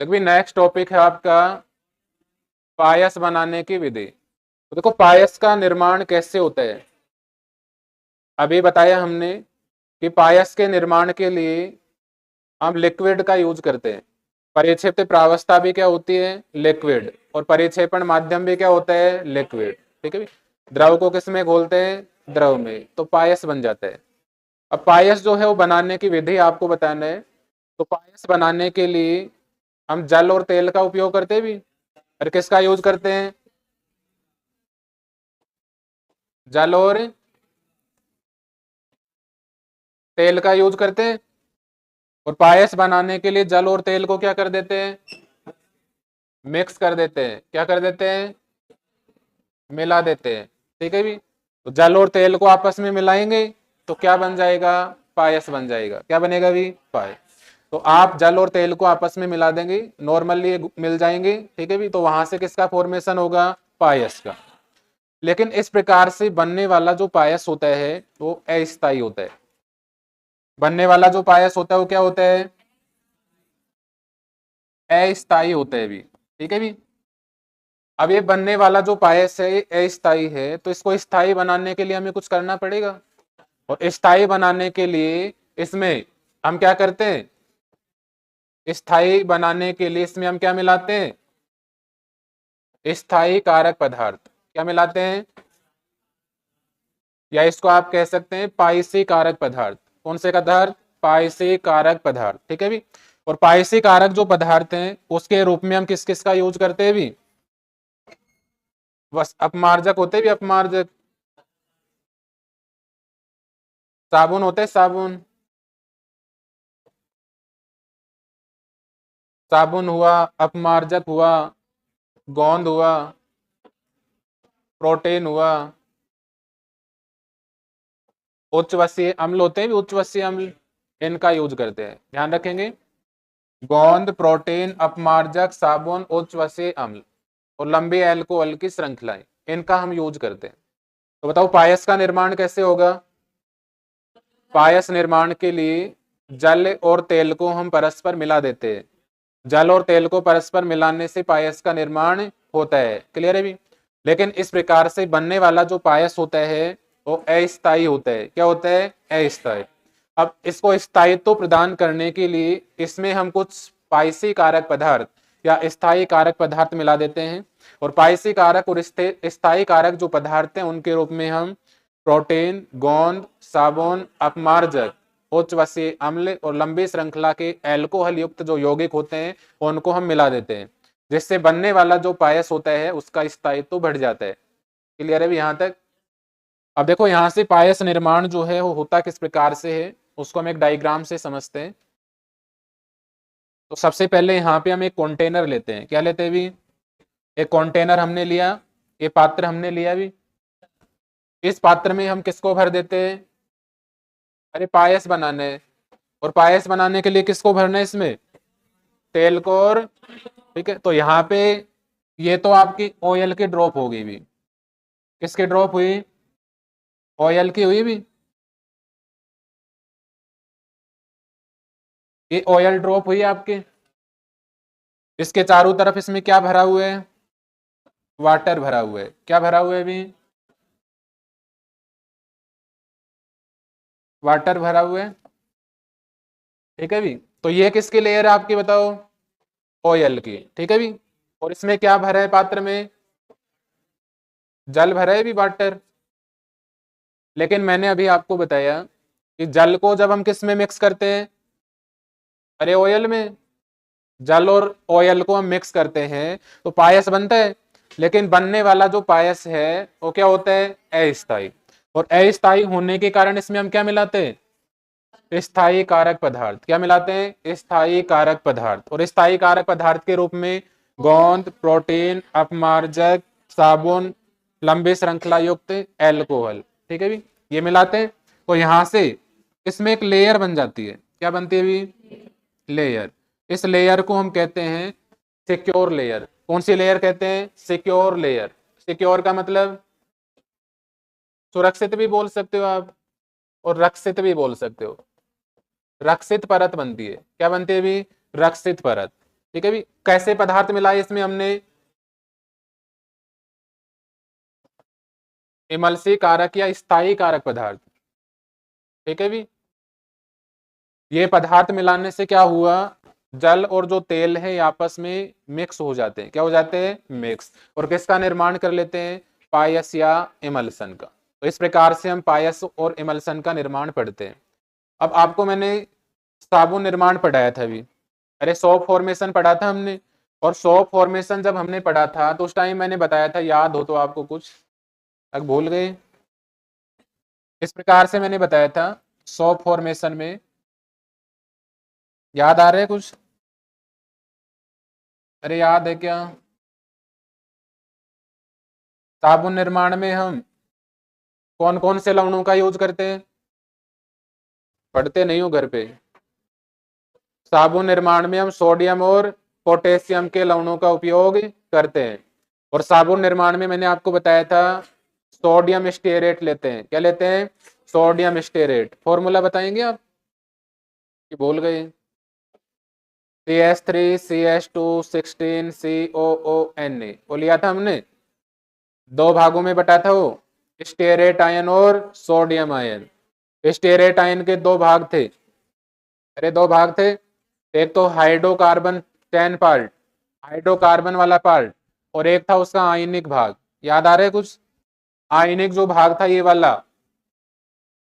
देखो next topic है आपका पायस बनाने की विधि। तो देखो पायस का निर्माण कैसे होता है। अभी बताया हमने कि पायस के निर्माण के लिए हम लिक्विड का यूज करते हैं। परिक्षेपित प्रावस्था भी क्या होती है, लिक्विड। और परिक्षेपण माध्यम भी क्या होता है, लिक्विड। ठीक है। द्रव को किस में घोलते हैं, द्रव में, तो पायस बन जाता है। अब पायस जो है वो बनाने की विधि आपको बताना है। तो पायस बनाने के लिए हम जल और तेल का उपयोग करते हैं भी, और किसका यूज करते हैं, जल और तेल का यूज करते हैं। और पायस बनाने के लिए जल और तेल को क्या कर देते हैं, मिक्स कर देते हैं। क्या कर देते हैं, मिला देते हैं। ठीक है भी। तो जल और तेल को आपस में मिलाएंगे तो क्या बन जाएगा, पायस बन जाएगा। क्या बनेगा भी, पायस। तो आप जल और तेल को आपस में मिला देंगे, नॉर्मली मिल जाएंगे। ठीक है भी। तो वहां से किसका फॉर्मेशन होगा, पायस का। लेकिन इस प्रकार से बनने वाला जो पायस होता है वो अस्थायी होता है। बनने वाला जो पायस होता है वो क्या होता है, अस्थायी होता है भी। ठीक है भी। अब ये बनने वाला जो पायस है ये अस्थायी है, तो इसको स्थायी बनाने के लिए हमें कुछ करना पड़ेगा। और स्थायी बनाने के लिए इसमें हम क्या करते हैं, स्थायी बनाने के लिए इसमें हम क्या मिलाते हैं, स्थायी कारक पदार्थ। क्या मिलाते हैं, या इसको आप कह सकते हैं पाइसी कारक पदार्थ। कौन से पदार्थ, पाइसी कारक पदार्थ। ठीक है भी। और पाइसी कारक जो पदार्थ हैं उसके रूप में हम किस किस का यूज करते हैं भी, बस अपमार्जक होते भी, अपमार्जक। साबुन होते, साबुन। साबुन हुआ, अपमार्जक हुआ, गोंद हुआ, प्रोटीन हुआ, उच्चवसीय अम्ल होते हैं भी, उच्चवसीय अम्ल, इनका यूज करते हैं। ध्यान रखेंगे, गोंद, प्रोटीन, अपमार्जक, साबुन, उच्चवसीय अम्ल और लंबी अल्कोहल की श्रृंखलाएं, इनका हम यूज करते हैं। तो बताओ पायस का निर्माण कैसे होगा। पायस निर्माण के लिए जल और तेल को हम परस्पर मिला देते हैं। जल और तेल को परस्पर मिलाने से पायस का निर्माण होता है। क्लियर है भी। लेकिन इस प्रकार से बनने वाला जो पायस होता है वो अस्थायी होता है। क्या होता है, अस्थायी। अब इसको स्थायित्व प्रदान करने के लिए इसमें हम कुछ पायसी कारक पदार्थ या स्थायी कारक पदार्थ मिला देते हैं। और पायसी कारक और स्थायी कारक जो पदार्थ हैं उनके रूप में हम प्रोटीन, गोंद, साबुन, अपमार्जक, उच्चवसीय अम्ल और लंबी श्रृंखला के अल्कोहल युक्त जो यौगिक होते हैं उनको हम मिला देते हैं, जिससे बनने वाला जो पायस होता है उसका स्थायित्व बढ़ जाता है। क्लियर है भी यहाँ तक। अब देखो यहाँ से पायस निर्माण जो है वो होता किस प्रकार से है, उसको हम एक डायग्राम से समझते हैं। तो सबसे पहले यहाँ पे हम एक कंटेनर लेते हैं। क्या लेते हैं भी, एक कंटेनर हमने लिया, ये पात्र हमने लिया भी। इस पात्र में हम किसको भर देते हैं, अरे पायस बनाना है। और पायस बनाने के लिए किसको भरना है, इसमें तेल को। और ठीक है, तो यहाँ पे ये तो आपकी ऑयल की ड्रॉप होगी भी। किसकी ड्रॉप हुई, ऑयल की हुई भी। ये ऑयल ड्रॉप हुई आपके। इसके चारों तरफ इसमें क्या भरा हुआ है, वाटर भरा हुआ है। क्या भरा हुआ है भी, वाटर भरा हुआ है। ठीक है भी। तो ये किसकी लेयर है आपकी बताओ, ऑयल की। ठीक है भी। और इसमें क्या भरा है, पात्र में जल भरा है भी, वाटर। लेकिन मैंने अभी आपको बताया कि जल को जब हम किस में मिक्स करते हैं, अरे ऑयल में। जल और ऑयल को हम मिक्स करते हैं तो पायस बनता है। लेकिन बनने वाला जो पायस है वो क्या होता है, अस्थायी। और अस्थायी होने के कारण इसमें हम क्या मिलाते हैं, स्थायी कारक पदार्थ। क्या मिलाते हैं, स्थायी कारक पदार्थ। और स्थायी कारक पदार्थ के रूप में गोंद, प्रोटीन, अपमार्जक, साबुन, लंबी श्रृंखला युक्त एल्कोहल। ठीक है भी, ये मिलाते हैं। तो यहां से इसमें एक लेयर बन जाती है। क्या बनती है भी, लेयर। इस लेयर को हम कहते हैं सिक्योर लेयर। कौन सी लेयर कहते हैं, सिक्योर लेयर। सिक्योर का मतलब सुरक्षित भी बोल सकते हो आप, और रक्षित भी बोल सकते हो। रक्षित परत बनती है। क्या बनती है भी, रक्षित परत। ठीक है भी। कैसे पदार्थ मिलाए इसमें हमने, इमल्सी कारक या स्थायी कारक पदार्थ। ठीक है भी। ये पदार्थ मिलाने से क्या हुआ, जल और जो तेल है आपस में मिक्स हो जाते हैं। क्या हो जाते हैं, मिक्स। और किसका निर्माण कर लेते हैं, पायस या इमल्सन का। तो इस प्रकार से हम पायस और इमल्सन का निर्माण पढ़ते हैं। अब आपको मैंने साबुन निर्माण पढ़ाया था अभी, अरे सोप फॉर्मेशन पढ़ा था हमने। और सोप फॉर्मेशन जब हमने पढ़ा था तो उस टाइम मैंने बताया था, याद हो तो आपको, कुछ अब भूल गए। इस प्रकार से मैंने बताया था सोप फॉर्मेशन में, याद आ रहा है कुछ, अरे याद है क्या। साबुन निर्माण में हम कौन कौन से लवणों का यूज करते हैं, पढ़ते नहीं हो घर पे। साबुन निर्माण में हम सोडियम और पोटेशियम के लवणों का उपयोग करते हैं। और साबुन निर्माण में मैंने आपको बताया था सोडियम स्टेरेट लेते हैं। क्या लेते हैं, सोडियम स्टेरेट। फॉर्मूला बताएंगे आप कि भूल गए। CH3CH2 16COONA वो लिया था हमने, दो भागों में बटा था वो, स्टेरेट आयन और सोडियम आयन। स्टेरेट आयन के दो भाग थे, अरे दो भाग थे, एक तो हाइड्रोकार्बन 10 पार्ट, हाइड्रोकार्बन वाला पार्ट, और एक था उसका आयनिक भाग। याद आ रहा है कुछ, आयनिक जो भाग था ये वाला,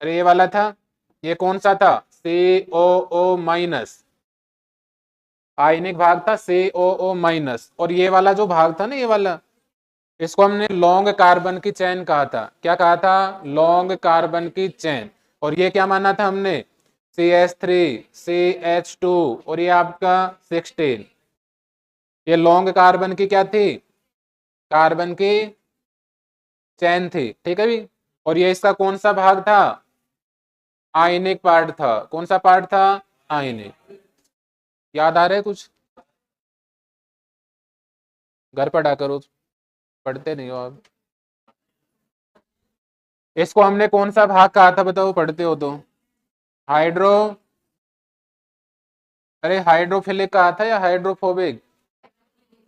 अरे ये वाला था, ये कौन सा था, COO माइनस, आयनिक भाग था COO माइनस। और ये वाला जो भाग था ना, ये वाला, इसको हमने लॉन्ग कार्बन की चेन कहा था। क्या कहा था, लॉन्ग कार्बन की चेन। और ये क्या माना था हमने, CH3CH2 और ये आपका 16, ये लॉन्ग कार्बन की क्या थी, कार्बन की चेन थी। ठीक है भी। और ये इसका कौन सा भाग था, आयनिक पार्ट था। कौन सा पार्ट था, आयनिक। याद आ रहा है कुछ, घर पढ़ा करो, पढ़ते नहीं हो आप। इसको हमने कौन सा भाग कहा था बताओ, पढ़ते हो तो। हाइड्रो, अरे हाइड्रोफिलिक कहा था या हाइड्रोफोबिक,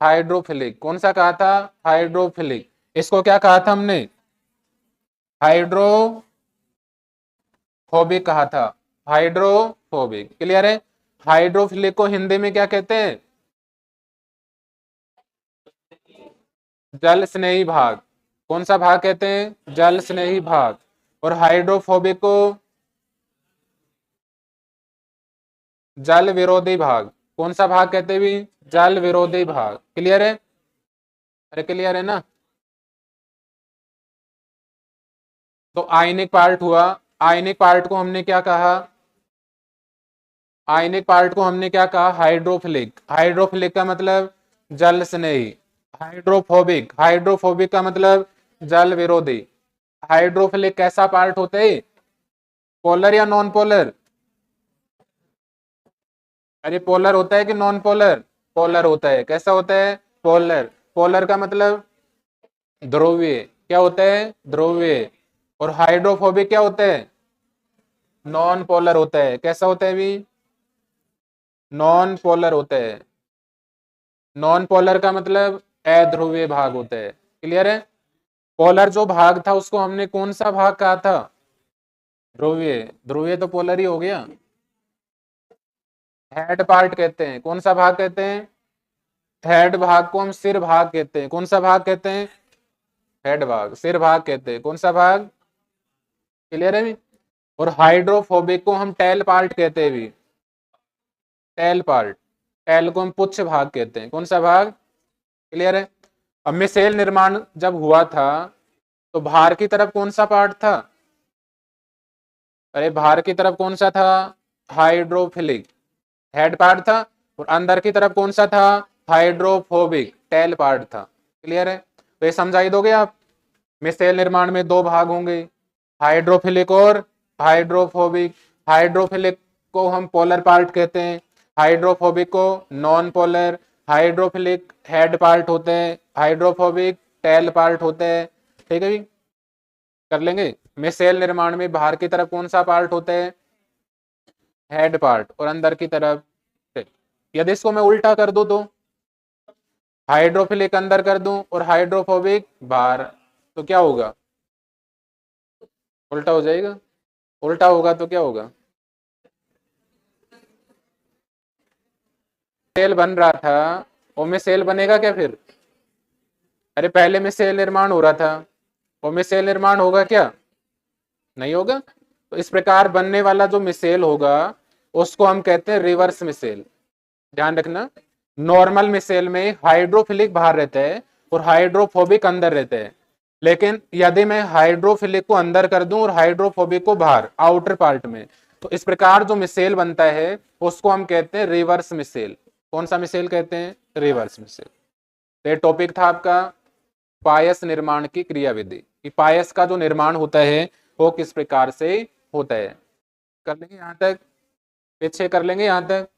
हाइड्रोफिलिक। कौन सा कहा था, हाइड्रोफिलिक। इसको क्या कहा था हमने, हाइड्रोफोबिक कहा था, हाइड्रोफोबिक। क्लियर है। हाइड्रोफिलिक को हिंदी में क्या कहते हैं, जल स्नेही भाग। कौन सा भाग कहते हैं, जल स्नेही भाग। और हाइड्रोफोबिक को जल विरोधी भाग। कौन सा भाग कहते हैं भी, जल विरोधी भाग। क्लियर है, अरे क्लियर है ना। तो आयनिक पार्ट हुआ, आयनिक पार्ट को हमने क्या कहा, आयनिक पार्ट को हमने क्या कहा, हाइड्रोफिलिक। हाइड्रोफिलिक का मतलब जल स्नेही। हाइड्रोफोबिक, हाइड्रोफोबिक का मतलब जल विरोधी। हाइड्रोफिलिक कैसा पार्ट होता है, पोलर या नॉन पोलर, अरे पोलर होता है कि नॉन पोलर, पोलर होता है। कैसा होता है, पोलर। पोलर का मतलब ध्रुवीय। क्या होता है, ध्रुवीय। और हाइड्रोफोबिक क्या होता है, नॉन पोलर होता है। कैसा होता है भी, नॉन पोलर होता है। नॉन पोलर का मतलब अध्रुवीय भाग होता है। क्लियर है। पोलर जो भाग था उसको हमने कौन सा भाग कहा था, ध्रुवीय। ध्रुवीय तो पोलर ही हो गया। हेड पार्ट कहते हैं, कौन सा भाग कहते हैं, हेड भाग को हम सिर भाग कहते हैं। कौन सा भाग कहते हैं, हेड भाग, सिर भाग कहते हैं। कौन सा भाग, क्लियर है भी। और हाइड्रोफोबिक को हम टेल पार्ट कहते हैं भी, टेल पार्ट। टेल को हम पुच्छ भाग कहते हैं। कौन सा भाग, क्लियर है। अब मिसेल निर्माण जब हुआ था तो बाहर की तरफ कौन सा पार्ट था, अरे बाहर की तरफ कौन सा था, हाइड्रोफिलिक, हेड पार्ट था। और अंदर की तरफ कौन सा था, हाइड्रोफोबिक, टेल पार्ट था। क्लियर है। तो ये समझाई दोगे आप, मिसेल निर्माण में दो भाग होंगे, हाइड्रोफिलिक और हाइड्रोफोबिक। हाइड्रोफिलिक को हम पोलर पार्ट कहते हैं, हाइड्रोफोबिक को non polar. Hydrophilic head part होते हैं, हाइड्रोफोबिक टेल पार्ट होते हैं। ठीक है जी, कर लेंगे। मिसेल निर्माण में बाहर की तरफ कौन सा पार्ट होता है, हेड पार्ट, और अंदर की तरफ टेल। यदि इसको मैं उल्टा कर दूं, तो हाइड्रोफिलिक अंदर कर दूं और हाइड्रोफोबिक बाहर, तो क्या होगा? उल्टा हो जाएगा। उल्टा होगा तो क्या होगा? सेल बन रहा था, और में सेल बनेगा क्या फिर? अरे पहले में सेल निर्माण हो रहा था, और में सेल निर्माण होगा क्या? नहीं होगा। तो इस प्रकार बनने वाला जो मिसेल होगा उसको हम कहते हैं रिवर्स मिसेल। ध्यान रखना, नॉर्मल मिसेल में हाइड्रोफिलिक बाहर रहता है और हाइड्रोफोबिक अंदर रहता है, लेकिन यदि मैं हाइड्रोफिलिक को अंदर कर दूं और हाइड्रोफोबिक को बाहर आउटर पार्ट में, तो इस प्रकार जो मिसेल बनता है उसको हम कहते हैं रिवर्स मिसेल। कौन सा मिसेल कहते हैं? Reverse micelle. तो ये टॉपिक था आपका पायस निर्माण की क्रियाविधि, कि पायस का जो निर्माण होता है वो किस प्रकार से होता है। कर लेंगे यहां तक? पीछे कर लेंगे यहां तक?